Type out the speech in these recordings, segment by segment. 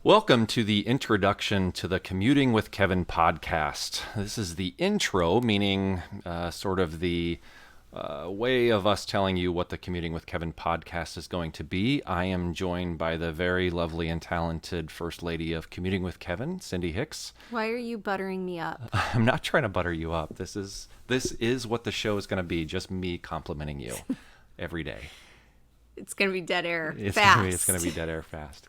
Welcome to the introduction to the Commuting with Kevin podcast. This is the intro, meaning sort of the way of us telling you what the Commuting with Kevin podcast is going to be. I am joined by the very lovely and talented First Lady of Commuting with Kevin, Cindy Hicks. Why are you buttering me up? I'm not trying to butter you up. This is what the show is going to be, just me complimenting you every day. It's going to be dead air It's fast. going to be dead air fast.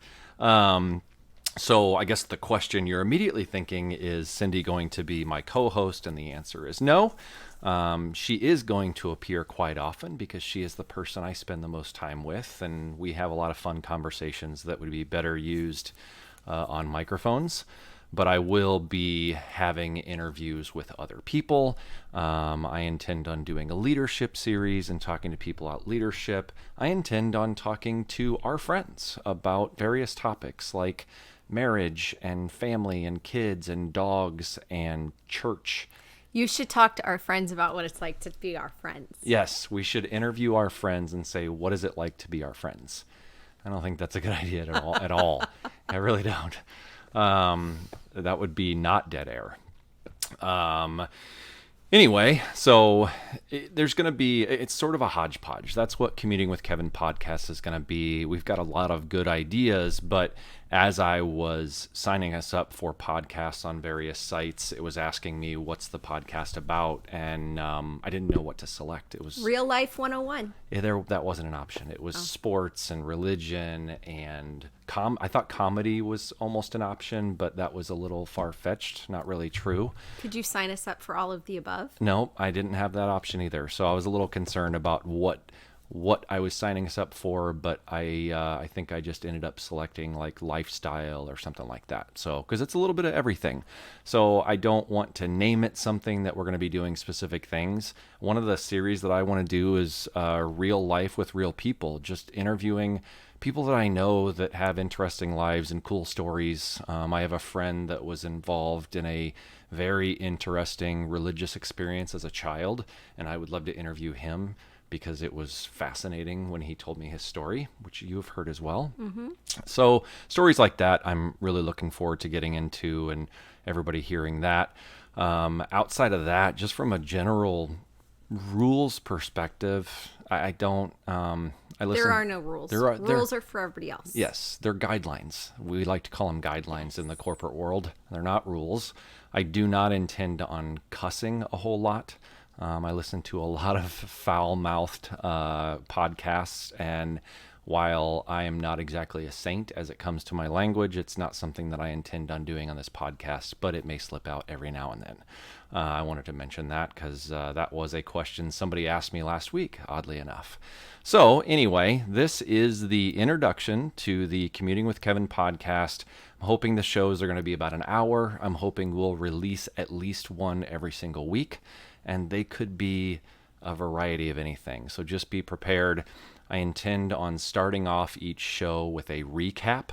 So I guess the question you're immediately thinking is Cindy going to be my co-host? And the answer is no. She is going to appear quite often because she is the person I spend the most time with, and we have a lot of fun conversations that would be better used on microphones. But I will be having interviews with other people. I intend on doing a leadership series and talking to people about leadership. I intend on talking to our friends about various topics like marriage and family and kids and dogs and church. You should talk to our friends about what it's like to be our friends. Yes, we should interview our friends and say, what is it like to be our friends? I don't think that's a good idea at all. I really don't. That would be not dead air. Anyway, so there's going to be, it's sort of a hodgepodge. That's what Commuting with Kevin podcast is going to be. We've got a lot of good ideas, but as I was signing us up for podcasts on various sites, it was asking me, what's the podcast about? And I didn't know what to select. It was Real Life 101. Yeah, that wasn't an option. It was sports and religion and I thought comedy was almost an option, but that was a little far-fetched, not really true. Could you sign us up for all of the above? No, I didn't have that option either. So I was a little concerned about what I was signing us up for, but I think I just ended up selecting like lifestyle or something like that. So, because it's a little bit of everything. So I don't want to name it something that we're going to be doing specific things. One of the series that I want to do is real life with real people, just interviewing people that I know that have interesting lives and cool stories. I have a friend that was involved in a very interesting religious experience as a child, and I would love to interview him because it was fascinating when he told me his story, which you have heard as well. Mm-hmm. So stories like that, I'm really looking forward to getting into and everybody hearing that. Outside of that, just from a general rules perspective, I don't... I listen, there are no rules. Rules are for everybody else. Yes, they're guidelines. We like to call them guidelines in the corporate world. They're not rules. I do not intend on cussing a whole lot. I listen to a lot of foul-mouthed podcasts, and while I am not exactly a saint as it comes to my language, it's not something that I intend on doing on this podcast, but it may slip out every now and then. I wanted to mention that because that was a question somebody asked me last week, oddly enough. So anyway, this is the introduction to the Commuting with Kevin podcast. I'm hoping the shows are going to be about an hour. I'm hoping we'll release at least one every single week, and they could be a variety of anything. So just be prepared. I intend on starting off each show with a recap.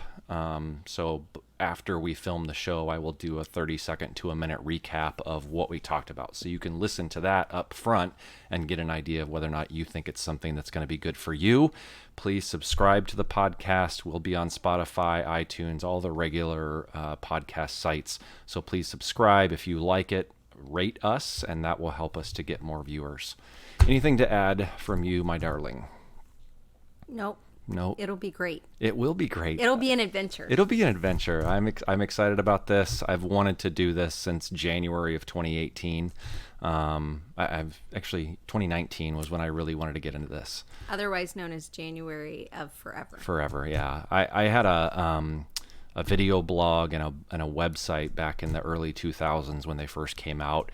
So after we film the show, I will do a 30-second to a minute recap of what we talked about. So you can listen to that up front and get an idea of whether or not you think it's something that's going to be good for you. Please subscribe to the podcast. We'll be on Spotify, iTunes, all the regular podcast sites. So please subscribe if you like it. Rate us, and that will help us to get more viewers. Anything to add from you, my darling? Nope. No. It'll be great. It will be great. It'll be an adventure. It'll be an adventure. I'm excited about this. I've wanted to do this since January of 2018. I've actually 2019 was when I really wanted to get into this. Otherwise known as January of Forever. Forever, yeah. I had a video blog and a website back in the early 2000s when they first came out.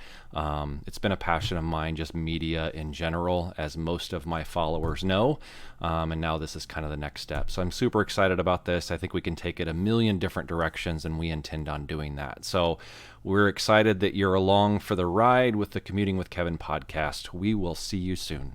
It's been a passion of mine, just media in general, as most of my followers know. And now this is kind of the next step. So I'm super excited about this. I think we can take it a million different directions, and we intend on doing that. So we're excited that you're along for the ride with the Commuting with Kevin podcast. We will see you soon.